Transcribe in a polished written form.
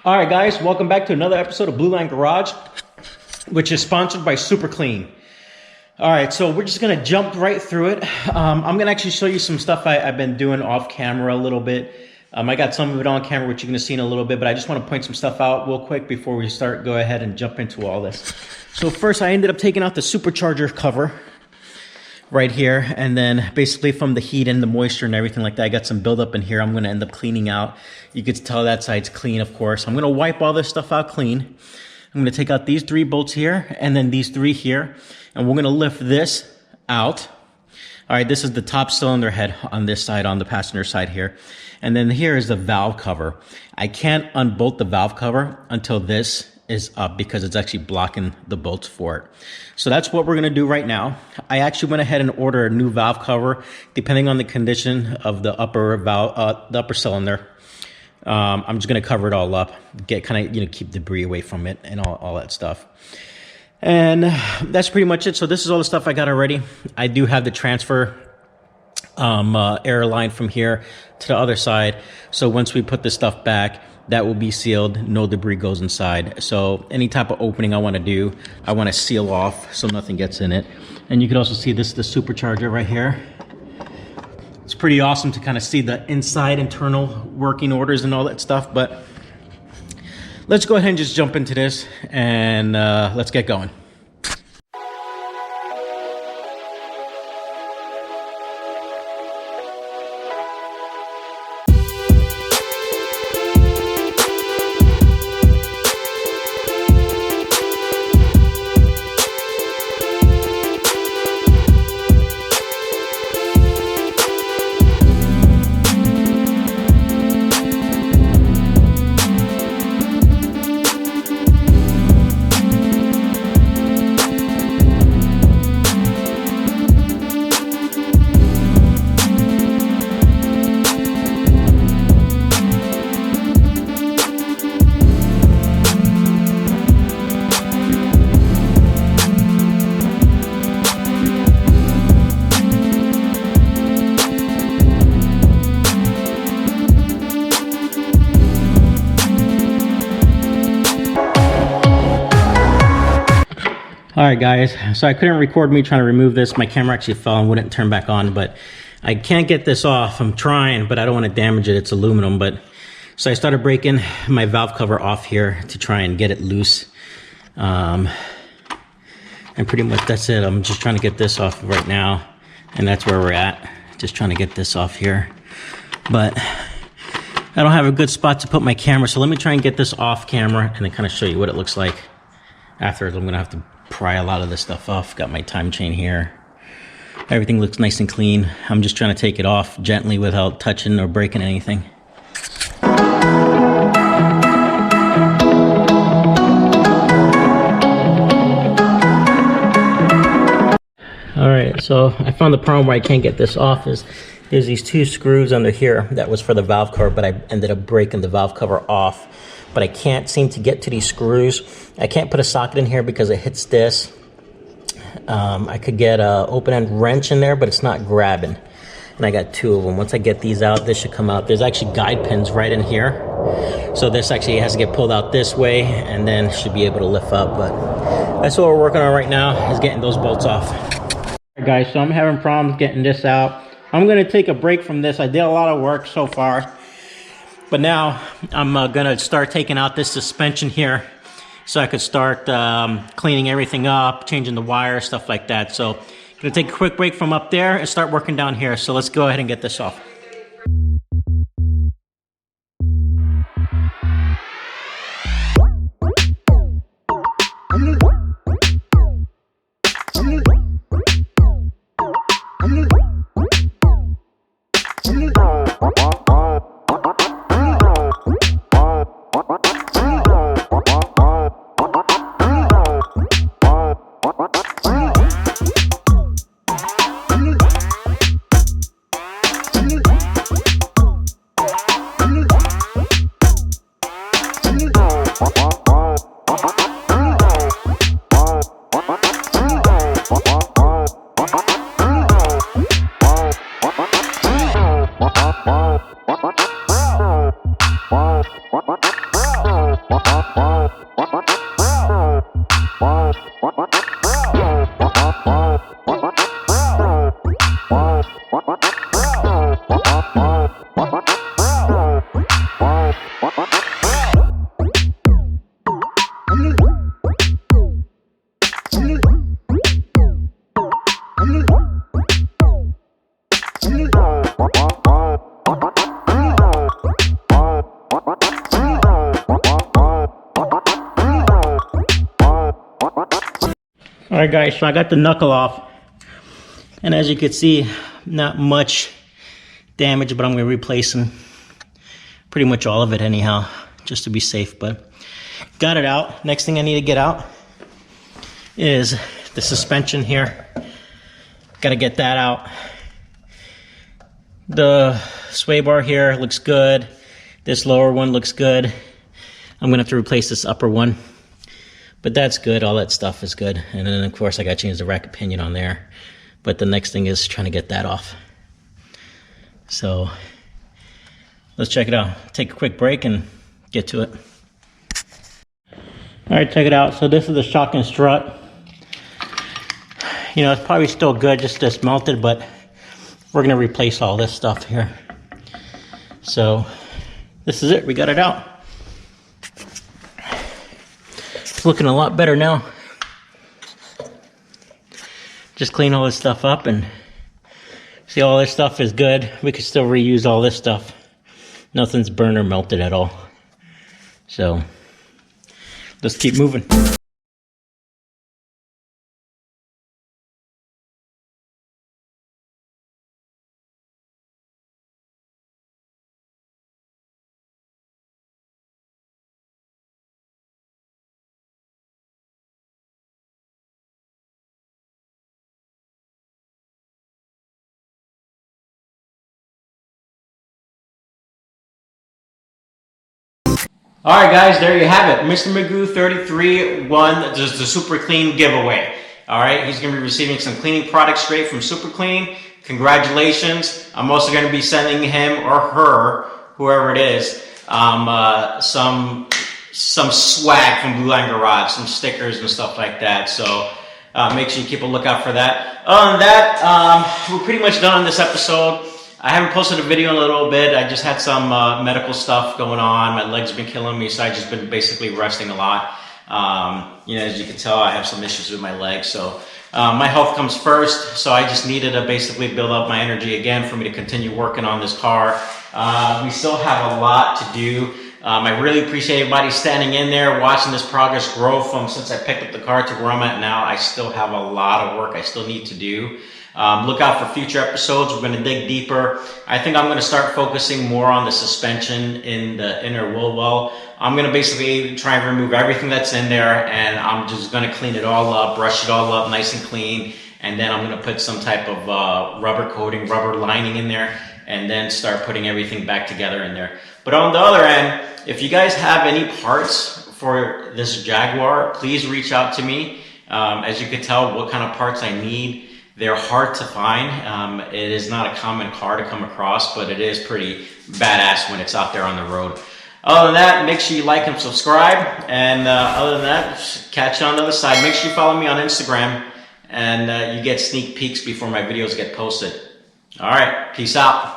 All right, guys, welcome back to another episode of Blue Line Garage, which is sponsored by Super Clean. All right, so we're just gonna jump right through it. I'm gonna actually show you some stuff I've been doing off camera a little bit. I got some of it on camera, which you're gonna see in a little bit, but I just wanna point some stuff out real quick before we go ahead and jump into all this. So first, I ended up taking out the supercharger cover right here, and then basically from the heat and the moisture and everything like that, I got some buildup in here. I'm gonna end up cleaning out. You can tell that side's clean, of course. I'm gonna wipe all this stuff out clean. I'm gonna take out these 3 bolts here, and then these 3 here, and we're gonna lift this out. All right, this is the top cylinder head on this side, on the passenger side here. And then here is the valve cover. I can't unbolt the valve cover until this is up because it's actually blocking the bolts for it. So that's what we're gonna do right now. I actually went ahead and ordered a new valve cover, depending on the condition of the upper valve, the upper cylinder. I'm just gonna cover it all up, get keep debris away from it and all that stuff. And that's pretty much it. So this is all the stuff I got already. I do have the transfer air line from here to the other side. So once we put this stuff back, that will be sealed, no debris goes inside. So any type of opening I wanna do, I wanna seal off so nothing gets in it. And you can also see this is the supercharger right here. It's pretty awesome to kind of see the inside internal working orders and all that stuff, but let's go ahead and just jump into this and let's get going. All right, guys, so I couldn't record me trying to remove this. My camera actually fell and wouldn't turn back on, but I can't get this off. I'm trying, but I don't want to damage it. It's aluminum, so I started breaking my valve cover off here to try and get it loose. And pretty much that's it. I'm just trying to get this off right now, and that's where we're at. Just trying to get this off here. But I don't have a good spot to put my camera, so let me try and get this off camera and then kind of show you what it looks like. Afterwards, I'm gonna have to pry a lot of this stuff off. Got my time chain here. Everything looks nice and clean. I'm just trying to take it off gently without touching or breaking anything. All right, so I found the problem where I can't get this off is there's these 2 screws under here that was for the valve cover, but I ended up breaking the valve cover off. But I can't seem to get to these screws. I can't put a socket in here because it hits this. I could get a open-end wrench in there, but it's not grabbing. And I got 2 of them. Once I get these out, this should come out. There's actually guide pins right in here. So this actually has to get pulled out this way and then should be able to lift up. But that's what we're working on right now, is getting those bolts off. All right, guys, so I'm having problems getting this out. I'm gonna take a break from this. I did a lot of work so far. But now I'm gonna start taking out this suspension here so I could start cleaning everything up, changing the wire, stuff like that. So gonna take a quick break from up there and start working down here. So let's go ahead and get this off. Wow. Alright guys, so I got the knuckle off. And as you can see, not much damage, but I'm going to replace them. Pretty much all of it anyhow, just to be safe. But got it out. Next thing I need to get out is the suspension here. Got to get that out. The sway bar here looks good. This lower one looks good. I'm going to have to replace this upper one. But that's good. All that stuff is good. And then, of course, I got to change the racket pinion on there. But the next thing is trying to get that off. So let's check it out. Take a quick break and get to it. All right, check it out. So this is the shock and strut. You know, it's probably still good, just melted, but we're going to replace all this stuff here. So this is it. We got it out. It's looking a lot better now. Just clean all this stuff up and see, all this stuff is good. We could still reuse all this stuff. Nothing's burned or melted at all. So let's keep moving. Alright guys, there you have it. Mr. Magoo 33 won the Super Clean giveaway. Alright, he's going to be receiving some cleaning products straight from Super Clean. Congratulations. I'm also going to be sending him or her, whoever it is, some swag from Blue Line Garage, some stickers and stuff like that. So make sure you keep a lookout for that. Other than that, we're pretty much done on this episode. I haven't posted a video in a little bit. I just had some medical stuff going on. My legs have been killing me, so I've just been basically resting a lot. You know, as you can tell, I have some issues with my legs. So my health comes first. So I just needed to basically build up my energy again for me to continue working on this car. We still have a lot to do. I really appreciate everybody standing in there, watching this progress grow from since I picked up the car to where I'm at now. I still have a lot of work I still need to do. Look out for future episodes. We're going to dig deeper. I think I'm going to start focusing more on the suspension in the inner wheel well. I'm going to basically try and remove everything that's in there, and I'm just going to clean it all up, brush it all up nice and clean, and then I'm going to put some type of rubber coating, rubber lining in there, and then start putting everything back together in there. But on the other end, if you guys have any parts for this Jaguar, please reach out to me. As you can tell, what kind of parts I need. They're hard to find. It is not a common car to come across, but it is pretty badass when it's out there on the road. Other than that, make sure you like and subscribe. And other than that, catch you on the other side. Make sure you follow me on Instagram, and you get sneak peeks before my videos get posted. All right, peace out.